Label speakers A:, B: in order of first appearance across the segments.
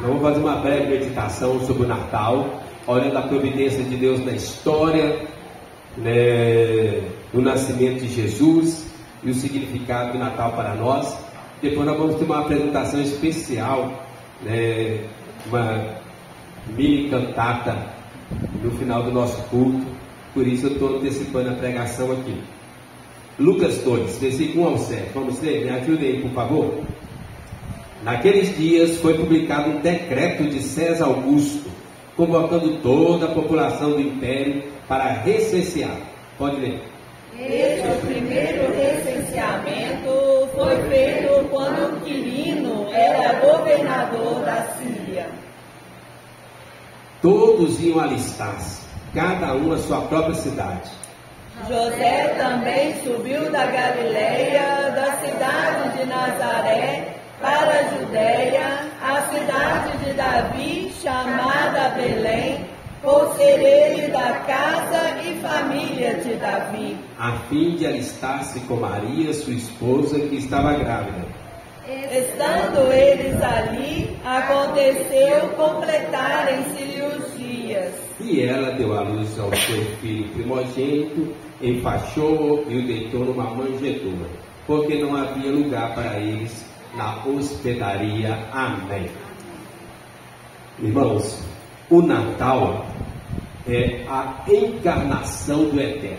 A: Vamos fazer uma breve meditação sobre o Natal, olhando a providência de Deus na história, do nascimento de Jesus e o significado do Natal para nós. Depois nós vamos ter uma apresentação especial, uma mini cantata no final do nosso culto. Por isso eu estou antecipando a pregação aqui. Lucas 2, versículo 1 ao 7. Vamos ler? Me ajudem aí, por favor. Naqueles dias foi publicado um decreto de César Augusto, convocando toda a população do império para recensear. Pode ler.
B: Este primeiro recenseamento foi feito quando Quirino era governador da Síria.
A: Todos iam alistar-se, cada um a sua própria cidade.
B: José também subiu da Galileia, da cidade de Nazaré, para a Judéia, a cidade de Davi, chamada Belém, por ser ele da casa e família de Davi,
A: A fim de alistar-se com Maria, sua esposa, que estava grávida.
B: Estando eles ali, aconteceu completarem-se os dias.
A: E ela deu à luz ao seu filho primogênito, enfaixou-o e o deitou numa manjedoura, porque não havia lugar para eles na hospedaria. Amém. Irmãos, o Natal é a encarnação do Eterno,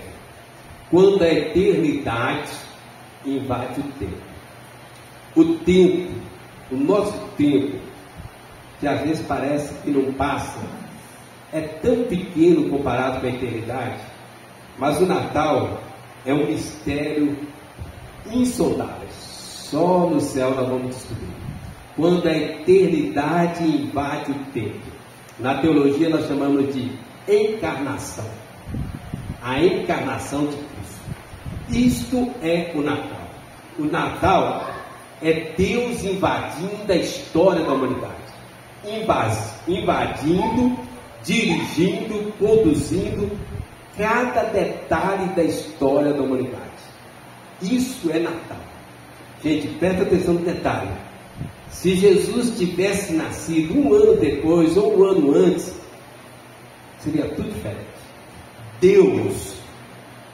A: quando a eternidade invade o tempo. O tempo, o nosso tempo, que às vezes parece que não passa, é tão pequeno comparado com a eternidade, mas o Natal é um mistério insondável. Só no céu nós vamos descobrir. Quando a eternidade invade o tempo. Na teologia nós chamamos de encarnação. A encarnação de Cristo. Isto é o Natal. O Natal é Deus invadindo a história da humanidade. Invadindo, dirigindo, conduzindo cada detalhe da história da humanidade. Isso é Natal. Gente, presta atenção no detalhe. Se Jesus tivesse nascido um ano depois ou um ano antes, seria tudo diferente. Deus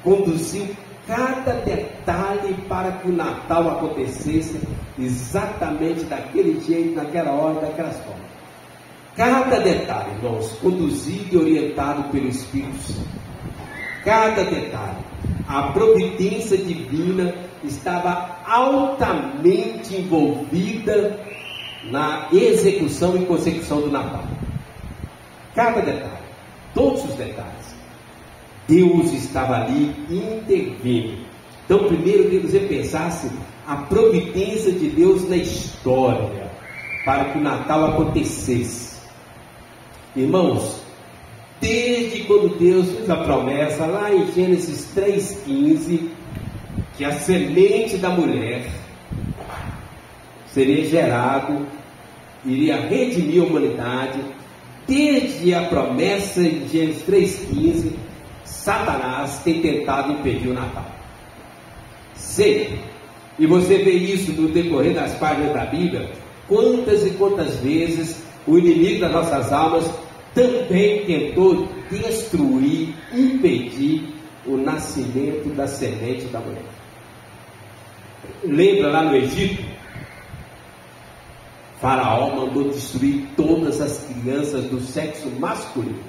A: conduziu cada detalhe para que o Natal acontecesse exatamente daquele jeito, naquela hora, daquelas formas. Cada detalhe, irmãos, conduzido e orientado pelo Espírito Santo. Cada detalhe. A providência divina estava altamente envolvida na execução e consecução do Natal. Cada detalhe, todos os detalhes, Deus estava ali intervindo. Então, primeiro eu queria que você pensasse a providência de Deus na história, para que o Natal acontecesse. Irmãos, desde quando Deus fez a promessa, lá em Gênesis 3,15, que a semente da mulher seria gerado, iria redimir a humanidade, desde a promessa de Gênesis 3,15, Satanás tem tentado impedir o Natal. Sempre. E você vê isso no decorrer das páginas da Bíblia, quantas e quantas vezes o inimigo das nossas almas também tentou destruir, impedir o nascimento da semente da mulher. Lembra lá no Egito? Faraó mandou destruir todas as crianças do sexo masculino.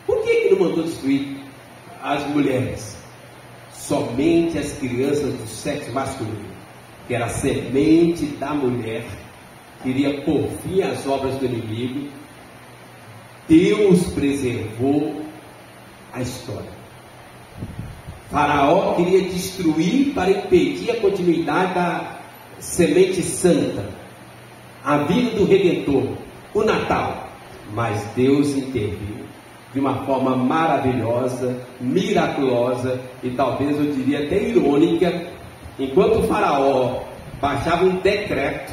A: Por que não mandou destruir as mulheres? Somente as crianças do sexo masculino, que era a semente da mulher, que iria por fim às obras do inimigo. Deus preservou a história. Faraó queria destruir para impedir a continuidade da semente santa, a vinda do Redentor, o Natal. Mas Deus interviu de uma forma maravilhosa, miraculosa e talvez eu diria até irônica. Enquanto o Faraó baixava um decreto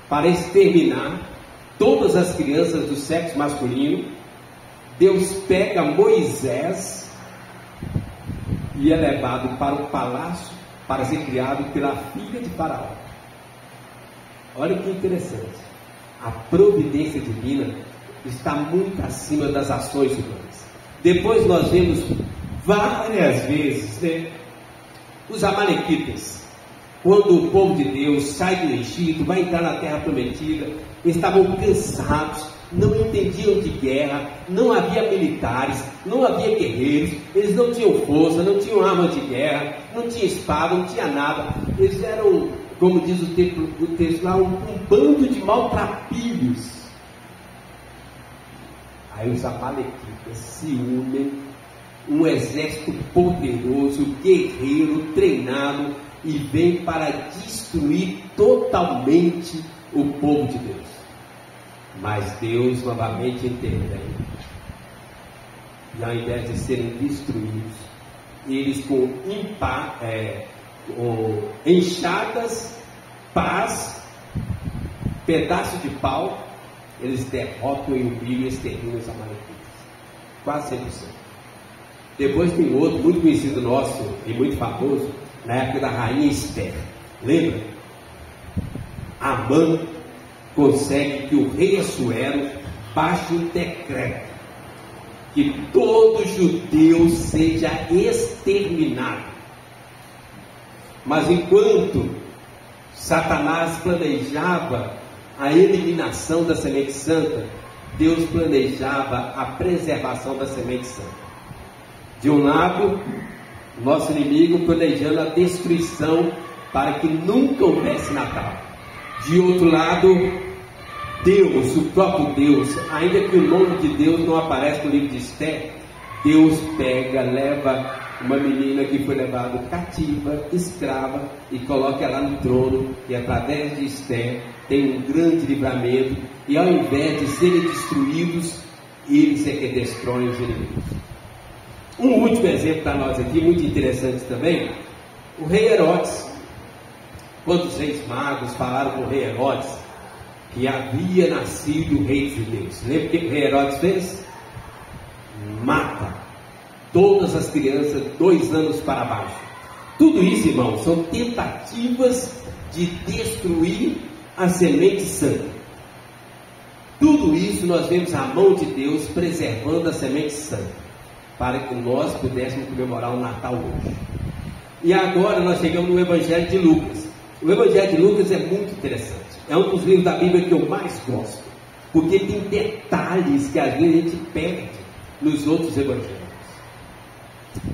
A: para exterminar todas as crianças do sexo masculino, Deus pega Moisés e é levado para o palácio para ser criado pela filha de Faraó. Olha que interessante. A providência divina está muito acima das ações humanas. Depois nós vemos várias vezes, né, os amalequitas, quando o povo de Deus sai do Egito, vai entrar na terra prometida, estavam cansados, não entendiam de guerra, não havia militares, não havia guerreiros, eles não tinham força, não tinham armas de guerra, não tinha espada, não tinha nada. Eles eram, como diz o texto lá, um bando de maltrapilhos. Aí os amalequitas se unem, um exército poderoso, guerreiro, treinado, e vem para destruir totalmente o povo de Deus. Mas Deus novamente intervém. E ao invés de serem destruídos, eles com enxadas, pás, pedaço de pau, eles derrotam e humilham e exterminam os amalequitas. Quase 100%. Depois tem outro muito conhecido nosso e muito famoso, na época da rainha Esther. Lembra? Amã consegue que o rei Assuero baixe um decreto que todo judeu seja exterminado. Mas enquanto Satanás planejava a eliminação da semente santa, Deus planejava a preservação da semente santa. De um lado, nosso inimigo planejando a destruição para que nunca houvesse Natal. De outro lado, Deus, o próprio Deus, ainda que o nome de Deus não aparece no livro de Esther, Deus pega, leva uma menina que foi levada cativa, escrava, e coloca ela no trono, e através de Esther tem um grande livramento, e ao invés de serem destruídos, eles é que destroem os inimigos. Um último exemplo para nós aqui, muito interessante também, o rei Herodes. Quando os reis magos falaram com o rei Herodes que havia nascido o rei dos judeus, lembra o que o rei Herodes fez? Mata todas as crianças 2 anos para baixo. Tudo isso, irmãos, são tentativas de destruir a semente santa. Tudo isso nós vemos a mão de Deus preservando a semente santa, para que nós pudéssemos comemorar o Natal hoje. E agora nós chegamos no Evangelho de Lucas. O Evangelho de Lucas é muito interessante. É um dos livros da Bíblia que eu mais gosto, porque tem detalhes que às vezes a gente perde nos outros evangelhos.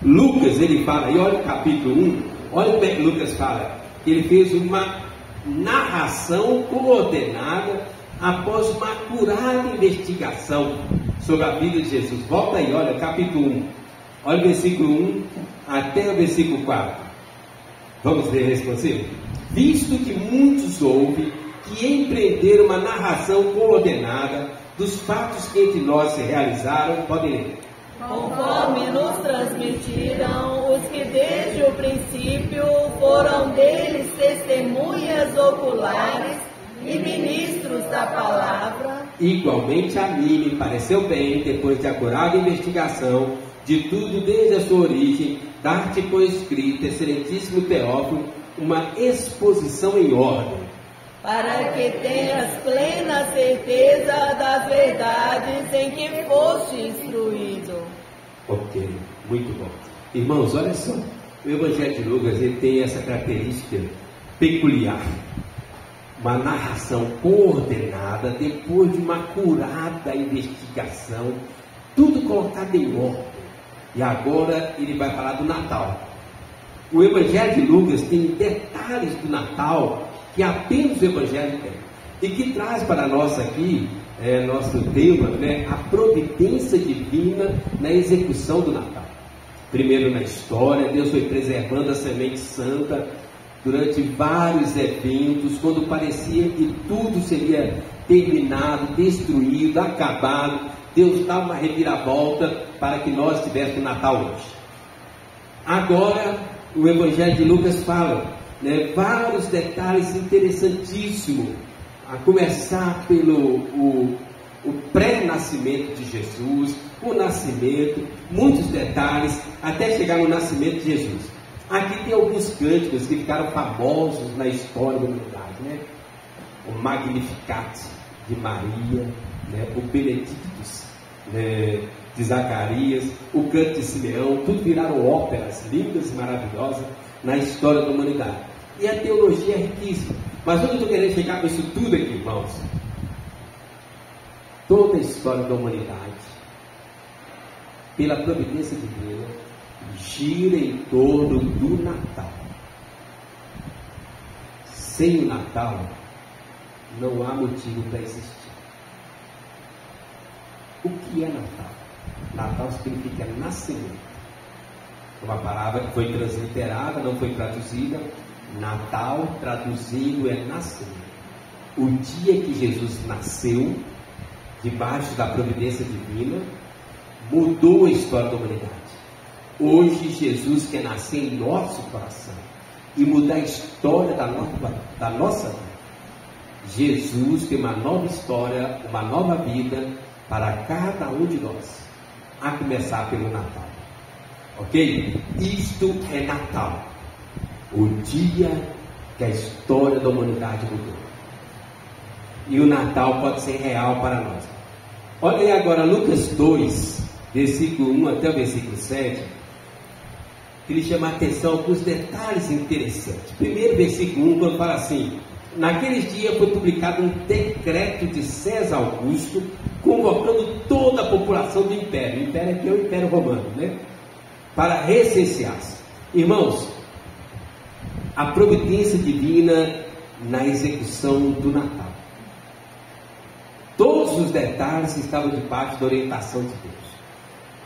A: Lucas, ele fala, e olha o capítulo 1, olha o que Lucas fala, que ele fez uma narração coordenada após uma acurada investigação sobre a vida de Jesus. Volta aí, olha, capítulo 1, olha o versículo 1 até o versículo 4. Vamos ler responsivo? Visto que muitos ouvem que empreenderam uma narração coordenada dos fatos que entre nós se realizaram, podem ler.
B: Conforme nos transmitiram os que desde o princípio foram deles testemunhas oculares e ministros da palavra.
A: Igualmente a mim me pareceu bem, depois de acurada investigação de tudo desde a sua origem, dar-te por escrito, excelentíssimo Teófilo, uma exposição em ordem,
B: para que tenhas plena certeza das verdades em que foste instruído.
A: Ok, muito bom. Irmãos, olha só, o Evangelho de Lucas, ele tem essa característica peculiar, uma narração coordenada, depois de uma acurada investigação, tudo colocado em ordem. E agora ele vai falar do Natal. O Evangelho de Lucas tem detalhes do Natal que apenas o Evangelho tem, e que traz para nós aqui, nosso tema, né, a providência divina na execução do Natal. Primeiro na história, Deus foi preservando a semente santa durante vários eventos, quando parecia que tudo seria terminado, destruído, acabado. Deus dá uma reviravolta para que nós tivéssemos o Natal hoje. Agora, o Evangelho de Lucas fala, né, vários detalhes interessantíssimos, a começar pelo o pré-nascimento de Jesus, o nascimento, muitos detalhes, até chegar no nascimento de Jesus. Aqui tem alguns cânticos que ficaram famosos na história da humanidade, né? O Magnificat, de Maria, né? O Benedictus, né? De Zacarias, o canto de Simeão, tudo viraram óperas lindas e maravilosas na história da humanidade. E a teologia é riquíssima. Mas onde eu estou querendo chegar com isso tudo aqui, irmãos? Toda a história da humanidade, pela providência divina, gira em torno do Natal. Sem o Natal, não há motivo para existir. O que é Natal? Natal significa nascimento. Uma palavra que foi transliterada, não foi traduzida. Natal, traduzindo, é nascimento. O dia que Jesus nasceu, debaixo da providência divina, mudou a história da humanidade. Hoje Jesus quer nascer em nosso coração e mudar a história da nossa vida. Jesus tem uma nova história, uma nova vida para cada um de nós, a começar pelo Natal. Ok? Isto é Natal, o dia que a história da humanidade mudou. E o Natal pode ser real para nós. Olha aí agora Lucas 2, versículo 1 até o versículo 7. Queria chamar a atenção para os detalhes interessantes. Primeiro, versículo 1, quando fala assim: naqueles dias foi publicado um decreto de César Augusto, convocando toda a população do império. O império aqui é o Império Romano, né? Para recensear-se. Irmãos, a providência divina na execução do Natal. Todos os detalhes estavam debaixo da orientação de Deus.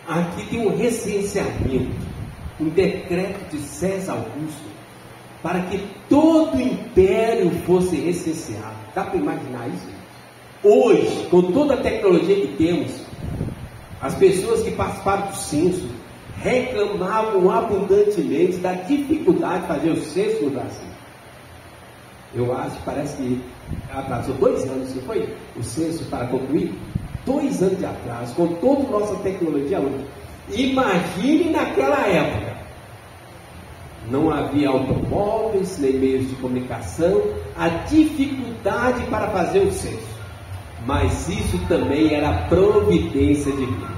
A: Aqui tem um recenseamento, um decreto de César Augusto, para que todo o império fosse recenseado. Dá para imaginar isso? Hoje, com toda a tecnologia que temos, as pessoas que participaram do censo reclamavam abundantemente da dificuldade de fazer o censo no Brasil. Eu acho, parece que atrasou 2 anos, não foi? O censo para concluir? 2 anos de atraso, com toda a nossa tecnologia hoje. Imagine naquela época. Não havia automóveis, nem meios de comunicação, a dificuldade para fazer o censo. Mas isso também era providência divina.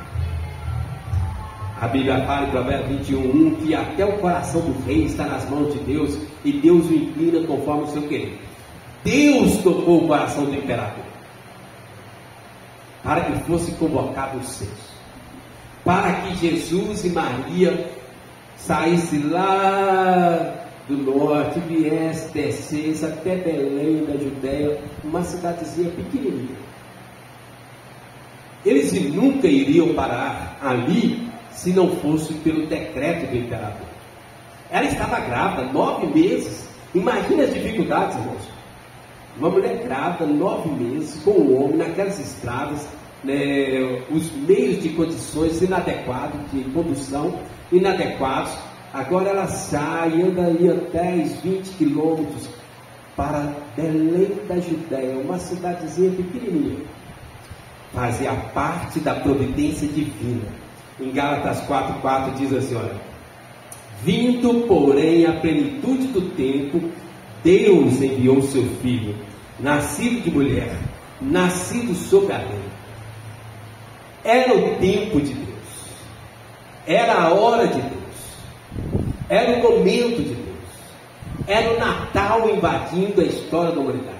A: A Bíblia fala em Provérbios 21:1 que até o coração do rei está nas mãos de Deus e Deus o inclina conforme o seu querer. Deus tocou o coração do imperador para que fosse convocado o censo, para que Jesus e Maria saíssem lá do norte, viesse, descesse até Belém da Judéia, uma cidadezinha pequenininha. Eles nunca iriam parar ali se não fosse pelo decreto do imperador. Ela estava grávida 9 meses. Imagina as dificuldades, irmãos. Uma mulher grávida 9 meses com um homem naquelas estradas, né, os meios de condições inadequados, de condução inadequados. Agora ela sai e anda aí 10, 20 quilômetros para Belém da Judéia, uma cidadezinha pequenininha. Fazia parte da providência divina. Em Gálatas 4:4 diz assim, olha: vindo, porém, a plenitude do tempo, Deus enviou seu Filho, nascido de mulher, nascido sob a lei. Era o tempo de Deus, era a hora de Deus, era o momento de Deus, era o Natal invadindo a história da humanidade.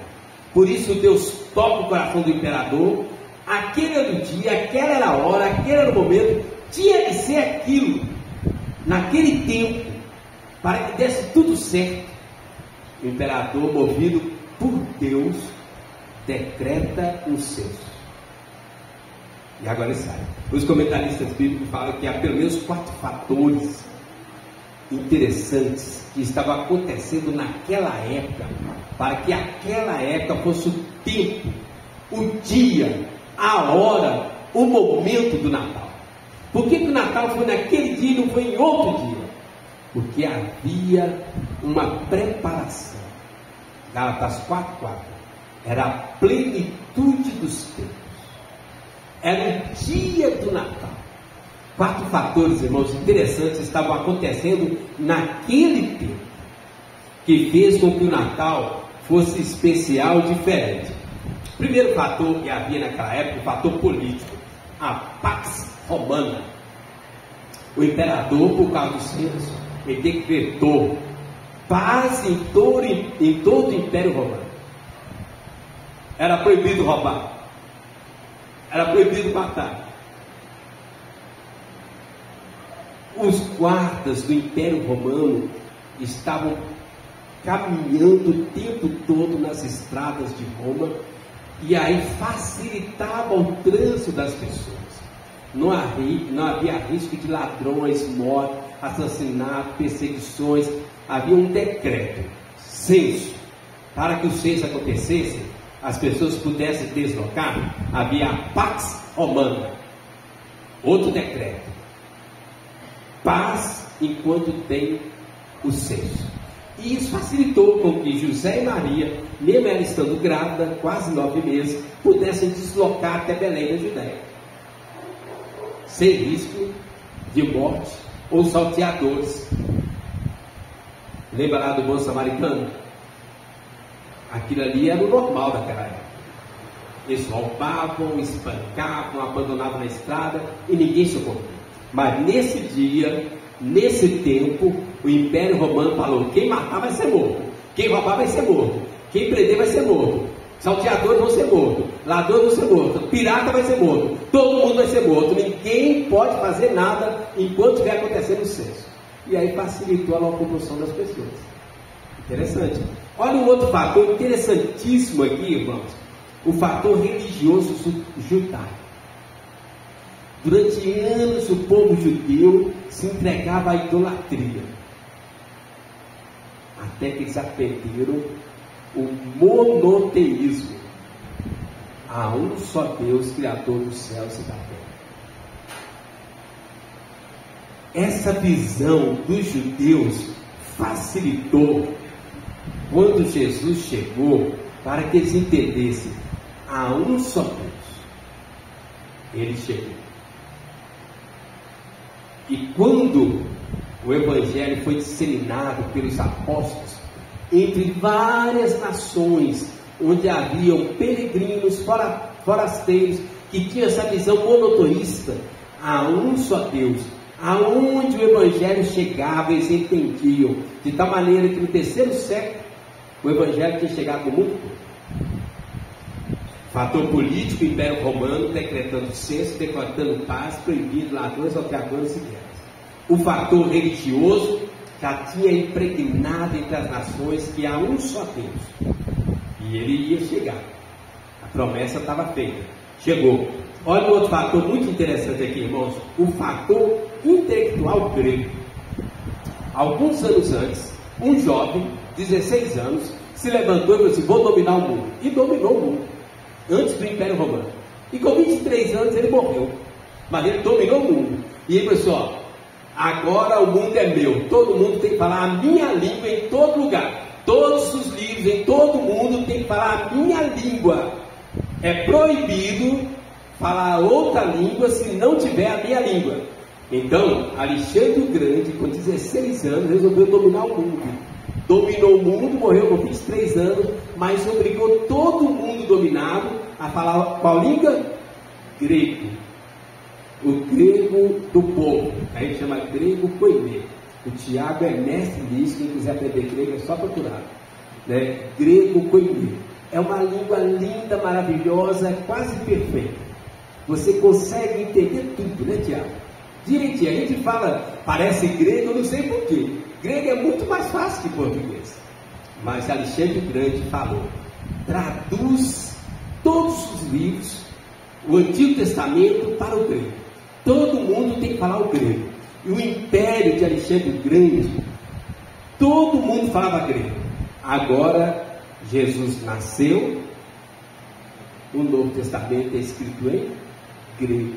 A: Por isso Deus toca o coração do imperador. Aquele era o dia, aquela era a hora, aquele era o momento, tinha que ser aquilo, naquele tempo, para que desse tudo certo. O imperador, movido por Deus, decreta um censo. E agora ele sai. Os comentaristas bíblicos falam que há pelo menos 4 fatores interessantes que estavam acontecendo naquela época, para que aquela época fosse o tempo, o dia, a hora, o momento do Natal. Por que o Natal foi naquele dia e não foi em outro dia? Porque havia uma preparação. Gálatas 4:4 era a plenitude dos tempos, era o dia do Natal. 4 fatores, irmãos, interessantes estavam acontecendo naquele tempo, que fez com que o Natal fosse especial, diferente. Primeiro fator que havia naquela época, o fator político, a Pax Romana. O imperador, por causa do censo, ele decretou paz em todo o Império Romano. Era proibido roubar, era proibido matar. Os guardas do Império Romano estavam caminhando o tempo todo nas estradas de Roma, e aí facilitava o trânsito das pessoas. Não havia risco de ladrões, mortes, assassinatos, perseguições. Havia um decreto, censo. Para que o censo acontecesse, as pessoas pudessem deslocar, havia a Pax Romana. Outro decreto: paz enquanto tem o censo. E isso facilitou com que José e Maria, mesmo ela estando grávida, quase 9 meses, pudessem deslocar até Belém da Judéia, sem risco de morte ou salteadores. Lembra lá do bom samaritano? Aquilo ali era o normal daquela época. Eles roubavam, espancavam, abandonavam na estrada e ninguém socorria. Mas nesse dia, nesse tempo, o Império Romano falou: quem matar vai ser morto, quem roubar vai ser morto, quem prender vai ser morto, salteadores vão ser mortos, ladrões vão ser mortos, pirata vai ser morto, todo mundo vai ser morto, ninguém pode fazer nada enquanto estiver acontecendo o censo. E aí facilitou a locomoção das pessoas. Interessante. Olha um outro fator interessantíssimo aqui, irmãos: o fator religioso judaico. Durante anos o povo judeu se entregava à idolatria, até que eles aprenderam o monoteísmo. Há um só Deus, Criador dos céus e da terra. Essa visão dos judeus facilitou quando Jesus chegou, para que eles entendessem: há um só Deus. Ele chegou. E quando o Evangelho foi disseminado pelos apóstolos entre várias nações, onde haviam peregrinos, forasteiros, que tinham essa visão monoteísta, há um só Deus. Aonde o Evangelho chegava, eles entendiam, de tal maneira que no 3º século, o Evangelho tinha chegado no mundo todo. Fator político: o Império Romano decretando censo, decretando paz, proibindo ladrões, salteadores e guerras. O fator religioso já tinha impregnado entre as nações que há um só Deus, e ele ia chegar. A promessa estava feita, chegou. Olha um outro fator muito interessante aqui, irmãos: o fator intelectual grego. Alguns anos antes, um jovem, 16 anos, se levantou e falou assim: vou dominar o mundo. E dominou o mundo, antes do Império Romano. E com 23 anos ele morreu, mas ele dominou o mundo. E ele pensou: ó, agora o mundo é meu, todo mundo tem que falar a minha língua em todo lugar, todos os livros em todo mundo tem que falar a minha língua. É proibido falar outra língua se não tiver a minha língua. Então Alexandre o Grande, com 16 anos, resolveu dominar o mundo. Dominou o mundo, morreu com 23 anos, mas obrigou todo mundo dominado a falar qual língua? Grego. O grego do povo. A gente chama grego koiné. O Tiago é mestre nisso, quem quiser aprender grego é só procurar, né? Grego koiné. É uma língua linda, maravilhosa, quase perfeita. Você consegue entender tudo, né, Tiago? Direitinho. A gente fala, parece grego, eu não sei porquê. Grego é muito mais fácil que português. Mas Alexandre o Grande falou: traduz todos os livros, o Antigo Testamento, para o grego. Todo mundo tem que falar o grego. E o império de Alexandre o Grande, todo mundo falava grego. Agora Jesus nasceu, o Novo Testamento é escrito em grego,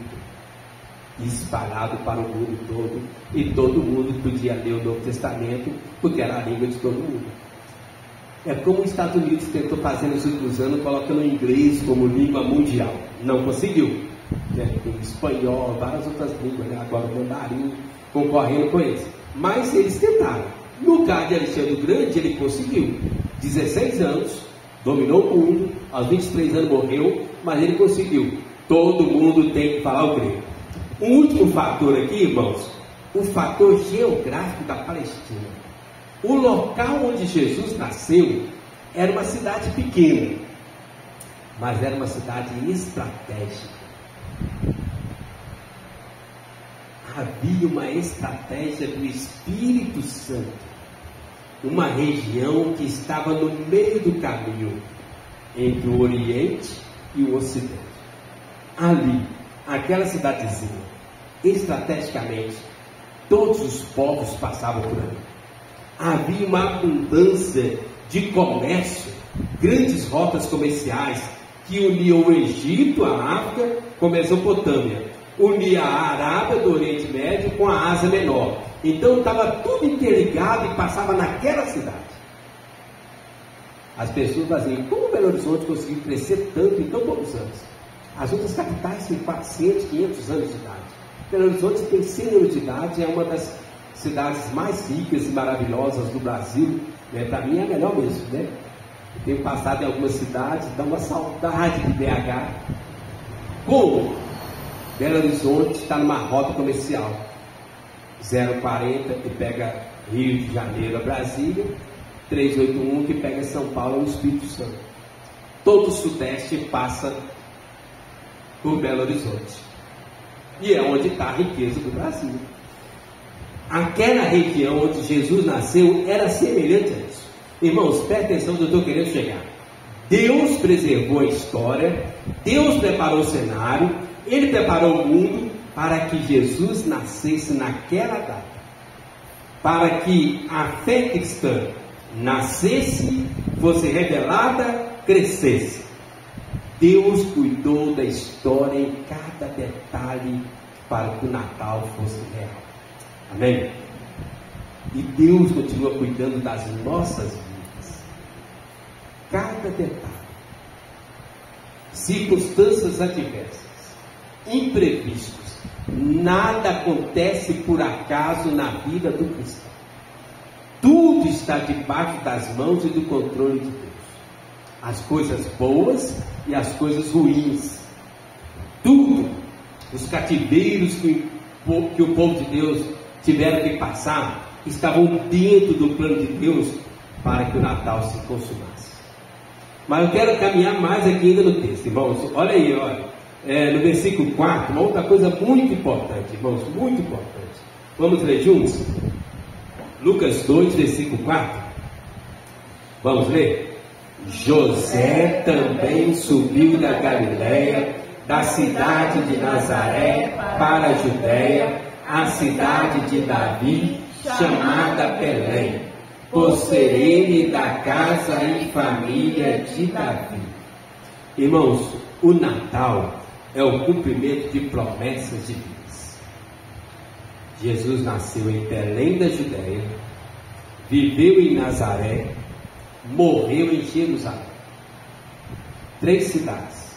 A: espalhado para o mundo todo, e todo mundo podia ler o Novo Testamento, porque era a língua de todo mundo. É como os Estados Unidos tentou fazer nos últimos anos, colocando o inglês como língua mundial. Não conseguiu, né? Tem espanhol, várias outras línguas, né? Agora o mandarim, concorrendo com eles. Mas eles tentaram. No caso de Alexandre o Grande, ele conseguiu. 16 anos, dominou o mundo, aos 23 anos morreu, mas ele conseguiu. Todo mundo tem que falar o grego. Um último fator aqui, irmãos, o fator geográfico da Palestina. O local onde Jesus nasceu era uma cidade pequena, mas era uma cidade estratégica. Havia uma estratégia do Espírito Santo. Uma região que estava no meio do caminho entre o Oriente e o Ocidente. Ali, aquela cidadezinha, estrategicamente, todos os povos passavam por ali. Havia uma abundância de comércio, grandes rotas comerciais que uniam o Egito, a África, com a Mesopotâmia, unia a Arábia do Oriente Médio com a Ásia Menor. Então estava tudo interligado e passava naquela cidade. As pessoas diziam, como Belo Horizonte conseguiu crescer tanto em tão poucos anos? As outras capitais têm 400, 500 anos de idade. Belo Horizonte tem 100 anos de idade, é uma das cidades mais ricas e maravilhosas do Brasil. Né? Para mim é a melhor mesmo, né? Eu tenho passado em algumas cidades, dá uma saudade de BH. Como? Belo Horizonte está numa rota comercial 040 que pega Rio de Janeiro a Brasília, 381 que pega São Paulo ao Espírito Santo. Todo o Sudeste passa por Belo Horizonte, e é onde está a riqueza do Brasil. Aquela região onde Jesus nasceu era semelhante a isso. Irmãos, presta atenção onde eu estou querendo chegar. Deus preservou a história, Deus preparou o cenário, Ele preparou o mundo para que Jesus nascesse naquela data, para que a fé cristã nascesse, fosse revelada, crescesse. Deus cuidou da história em cada detalhe para que o Natal fosse real. Amém? E Deus continua cuidando das nossas vidas. Cada detalhe. Circunstâncias adversas, imprevistos. Nada acontece por acaso na vida do cristão. Tudo está debaixo das mãos e do controle de Deus. As coisas boas e as coisas ruins. Tudo. Os cativeiros que o povo de Deus tiveram que passar estavam dentro do plano de Deus para que o Natal se consumasse. Mas eu quero caminhar mais aqui ainda no texto, irmãos. Olha aí, olha. No versículo 4, uma outra coisa muito importante, irmãos, muito importante. Vamos ler juntos? Lucas 2, versículo 4. Vamos ler? José também subiu da Galiléia, da cidade de Nazaré para a Judéia, a cidade de Davi, chamada Belém, por ser ele da casa e família de Davi. Irmãos, o Natal é o cumprimento de promessas divinas. Jesus nasceu em Belém da Judéia, viveu em Nazaré, morreu em Jerusalém. 3 cidades.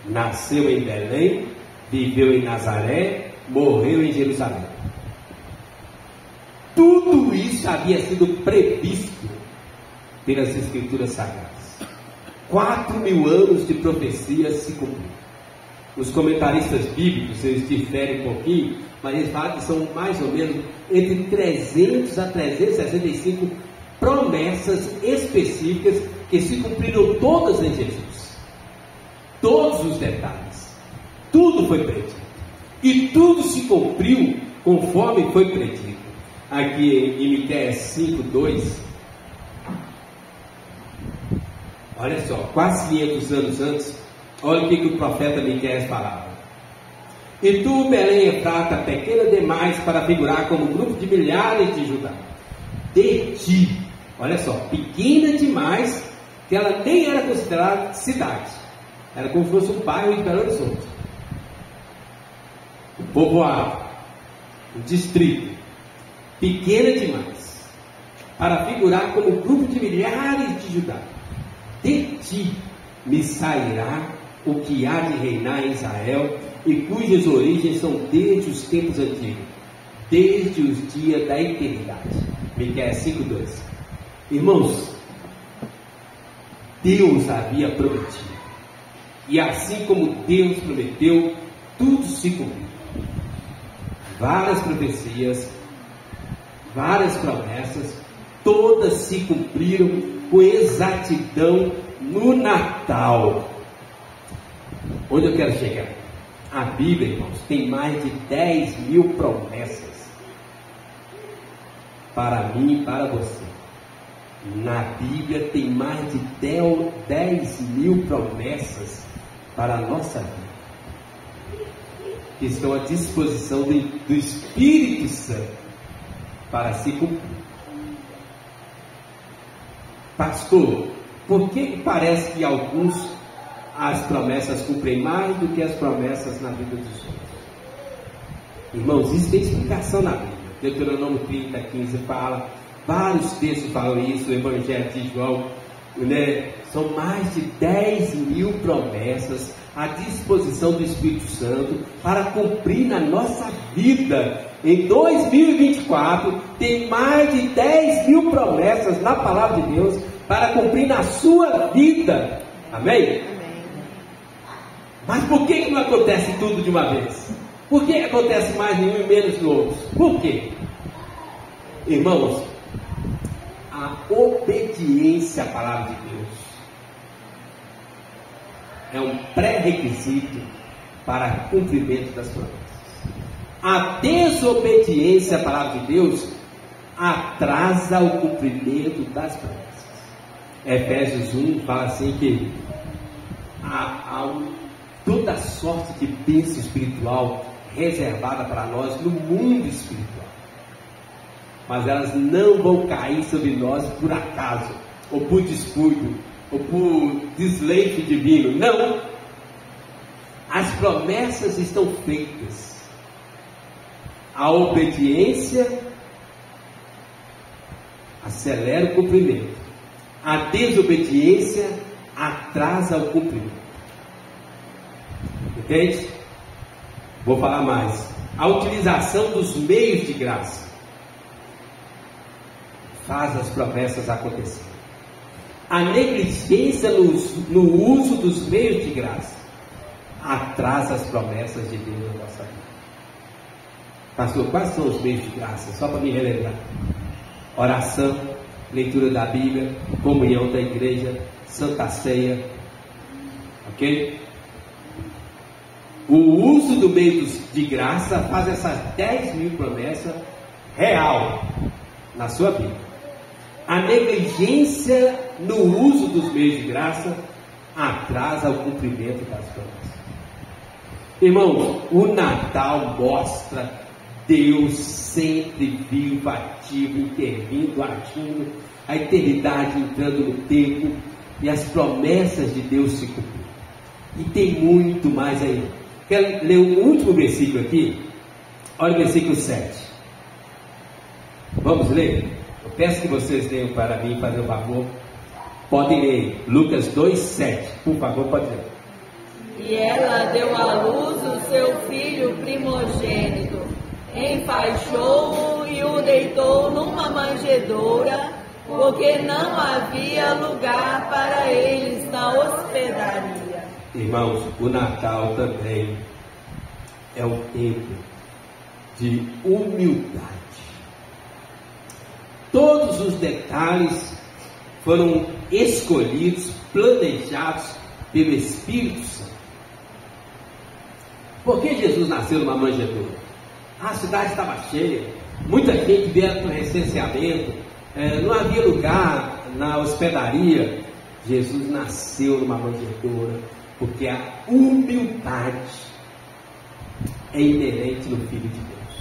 A: Nasceu em Belém, viveu em Nazaré, morreu em Jerusalém. Tudo isso havia sido previsto pelas Escrituras Sagradas. 4.000 anos de profecia se cumpriram. Os comentaristas bíblicos, eles diferem um pouquinho, mas eles falam que são mais ou menos entre 300 a 365 promessas específicas que se cumpriram todas em Jesus. Todos os detalhes. Tudo foi predito. E tudo se cumpriu conforme foi predito. Aqui em Miqueias 5:2, olha só, quase 500 anos antes, olha o que o profeta Miqueias falava. E tu, Belém Efrata, pequena demais para figurar como um grupo de milhares de Judá. De ti, olha só, pequena demais, que ela nem era considerada cidade. Era como se fosse um bairro de Belo Horizonte. Um povoado, um distrito. Pequena demais para figurar como um grupo de milhares de Judá. De ti me sairá o que há de reinar em Israel, e cujas origens são desde os tempos antigos, desde os dias da eternidade. Miqueias 5:2. Irmãos, Deus havia prometido. E assim como Deus prometeu, tudo se cumpriu. Várias profecias, várias promessas, todas se cumpriram com exatidão no Natal. Onde eu quero chegar? A Bíblia, irmãos, tem mais de 10.000 promessas para mim e para você. Na Bíblia tem mais de 10.000 promessas para a nossa vida, que estão à disposição do Espírito Santo para se cumprir. Pastor, por que parece que alguns as promessas cumprem mais do que as promessas na vida dos outros? Irmãos, isso tem explicação na Bíblia. Deuteronômio 30:15 fala, vários textos falam isso, o Evangelho de João, né? São mais de 10.000 promessas à disposição do Espírito Santo para cumprir na nossa vida. Em 2024 tem mais de 10.000 promessas na palavra de Deus para cumprir na sua vida. Amém? Mas por que não acontece tudo de uma vez? Por que acontece mais em um e menos no outro? Por quê? Irmãos, a obediência à palavra de Deus é um pré-requisito para cumprimento das promessas. A desobediência à palavra de Deus atrasa o cumprimento das promessas. Efésios 1 fala assim que há toda sorte de bênção espiritual reservada para nós no mundo espiritual, mas elas não vão cair sobre nós por acaso, ou por descuido, ou por desleite divino. Não, as promessas estão feitas. A obediência acelera o cumprimento, a desobediência atrasa o cumprimento. Entende? Vou falar mais. A utilização dos meios de graça faz as promessas acontecerem. A negligência no uso dos meios de graça atrasa as promessas de Deus na nossa vida. Pastor, quais são os meios de graça? Só para me relembrar: oração, leitura da Bíblia, comunhão da igreja, Santa Ceia. Ok? O uso do meio de graça faz essas 10.000 promessas real na sua vida. A negligência no uso dos meios de graça atrasa o cumprimento das promessas. Irmãos, o Natal mostra Deus sempre vivo, ativo, intervindo, agindo, a eternidade entrando no tempo e as promessas de Deus se cumprindo. E tem muito mais aí. Quero ler o último versículo aqui. Olha o versículo 7. Vamos ler? Eu peço que vocês leiam para mim, fazer um favor. Podem ler Lucas 2:7. Por favor, pode ler.
B: E ela deu à luz o seu filho primogênito, enfaixou-o e o deitou numa manjedoura, porque não havia lugar para eles na hospedaria.
A: Irmãos, o Natal também é um tempo de humildade. Todos os detalhes foram escolhidos, planejados pelo Espírito Santo. Por que Jesus nasceu numa manjedoura? A cidade estava cheia, muita gente veio para o recenseamento, não havia lugar na hospedaria. Jesus nasceu numa manjedoura, porque a humildade é inerente no Filho de Deus.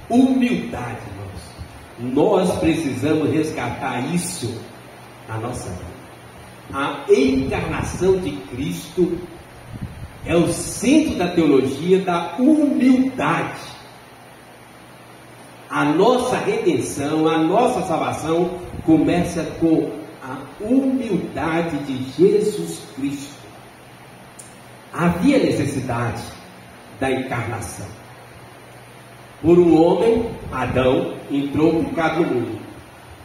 A: Humildade, irmãos. Nós precisamos resgatar isso na nossa vida. A encarnação de Cristo é o centro da teologia da humildade. A nossa redenção, a nossa salvação começa com a humildade de Jesus Cristo. Havia necessidade da encarnação. Por um homem, Adão, entrou o pecado no mundo.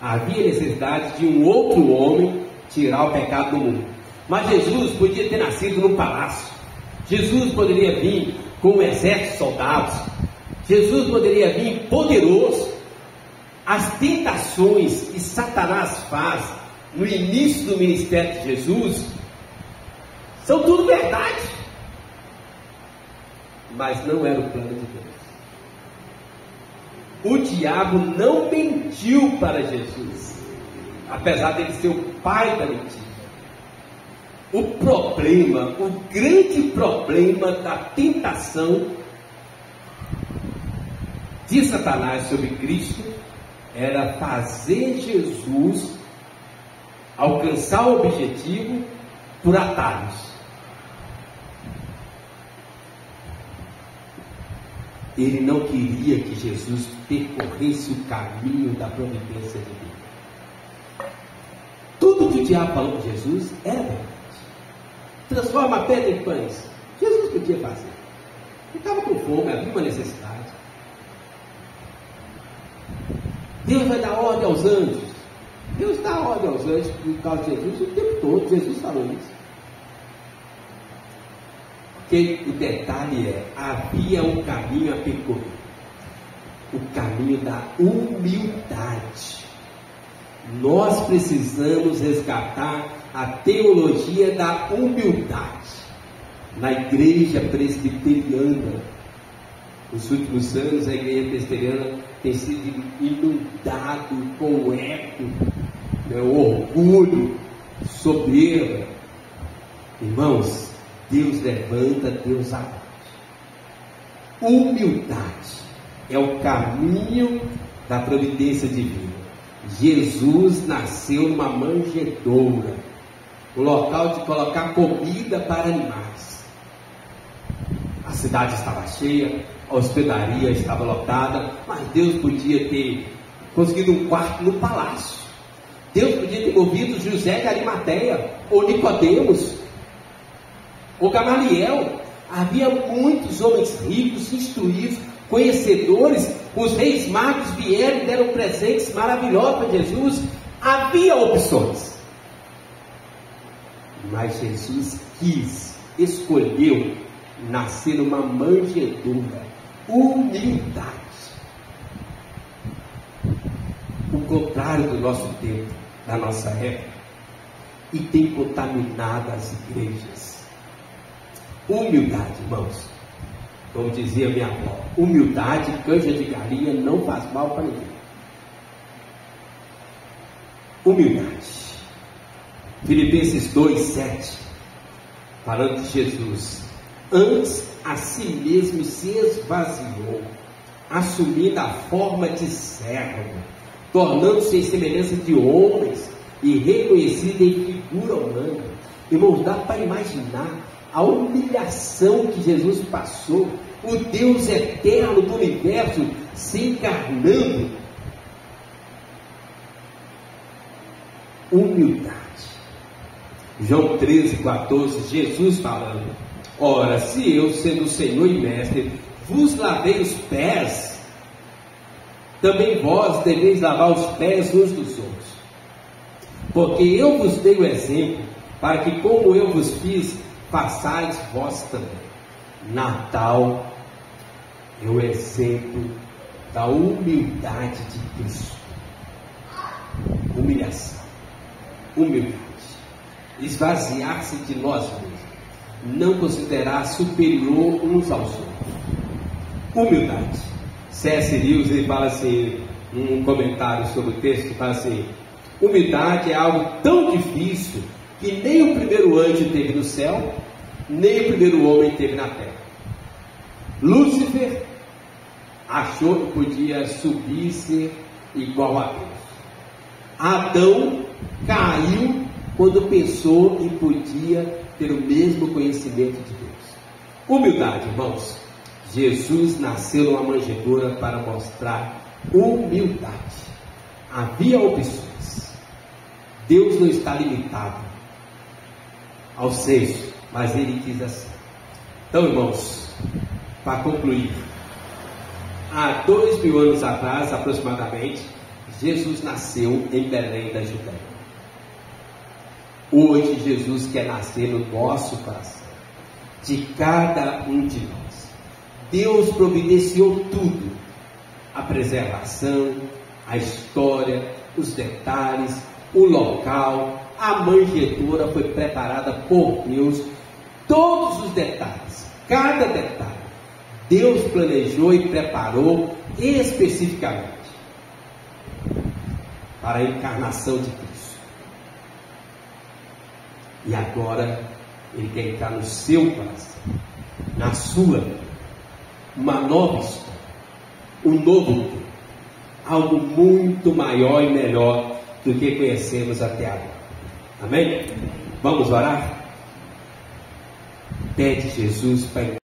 A: Havia necessidade de um outro homem, tirar o pecado do mundo. Mas Jesus podia ter nascido num palácio. Jesus poderia vir com um exército de soldados. Jesus poderia vir poderoso. As tentações que Satanás faz no início do ministério de Jesus são tudo verdade, mas não era o plano de Deus. O diabo não mentiu para Jesus, apesar dele ser o pai da mentira. O problema, o grande problema da tentação de Satanás sobre Cristo era fazer Jesus alcançar o objetivo por atalhos. Ele não queria que Jesus percorresse o caminho da providência divina. Tudo que o diabo falou com Jesus era verdade. Transforma a pedra em pães. Jesus podia fazer. Ele estava com fome, havia uma necessidade. Deus vai dar ordem aos anjos. Deus dá ordem aos anjos por causa de Jesus o tempo todo. Jesus falou isso. Porque o detalhe é, havia um caminho a percorrer. O caminho da humildade. Nós precisamos resgatar a teologia da humildade na igreja presbiteriana. Nos últimos anos, a igreja presbiteriana tem sido inundado com eco, orgulho, soberba. Irmãos, Deus levanta, Deus abate. Humildade é o caminho da providência divina. Jesus nasceu numa manjedoura, o local de colocar comida para animais. A cidade estava cheia, a hospedaria estava lotada, mas Deus podia ter conseguido um quarto no palácio. Deus podia ter movido José de Arimateia, ou Nicodemos, ou Gamaliel. Havia muitos homens ricos, instruídos, conhecedores. Os reis magos vieram e deram presentes maravilhosos para Jesus. Havia opções, mas Jesus escolheu nascer numa manjedoura. Humildade. O contrário do nosso tempo, da nossa época, e tem contaminado as igrejas. Humildade, irmãos. Como dizia minha avó, humildade, canja de galinha, não faz mal para ninguém. Humildade. Filipenses 2:7, falando de Jesus. Antes a si mesmo se esvaziou, assumindo a forma de servo, tornando-se em semelhança de homens e reconhecido em figura humana. Irmãos, dá para imaginar a humilhação que Jesus passou, o Deus eterno do universo se encarnando. Humildade. João 13:14, Jesus falando: ora, se eu, sendo Senhor e Mestre, vos lavei os pés, também vós deveis lavar os pés uns dos outros. Porque eu vos dei o exemplo, para que como eu vos fiz, façais vós também. Natal é o exemplo da humildade de Cristo. Humilhação, humildade, esvaziar-se de nós mesmos, não considerar superior uns aos outros. Humildade. C.S. Lewis, ele fala assim, um comentário sobre o texto, que fala assim: humildade é algo tão difícil que nem o primeiro anjo teve no céu, nem o primeiro homem teve na terra. Lúcifer achou que podia subir e ser igual a Deus. Adão caiu quando pensou em podia ter o mesmo conhecimento de Deus. Humildade, irmãos. Jesus nasceu numa manjedoura para mostrar humildade. Havia opções. Deus não está limitado ao senso, mas Ele quis assim. Então, irmãos, para concluir, há 2000 anos atrás, aproximadamente, Jesus nasceu em Belém da Judéia. Hoje Jesus quer nascer no nosso coração, de cada um de nós. Deus providenciou tudo: a preservação, a história, os detalhes, o local, a manjedoura foi preparada por Deus, todos os detalhes, cada detalhe, Deus planejou e preparou especificamente para a encarnação de Cristo. E agora Ele quer entrar no seu coração, na sua vida, uma nova história, um novo tempo, algo muito maior e melhor do que conhecemos até agora. Amém? Vamos orar? Pede Jesus para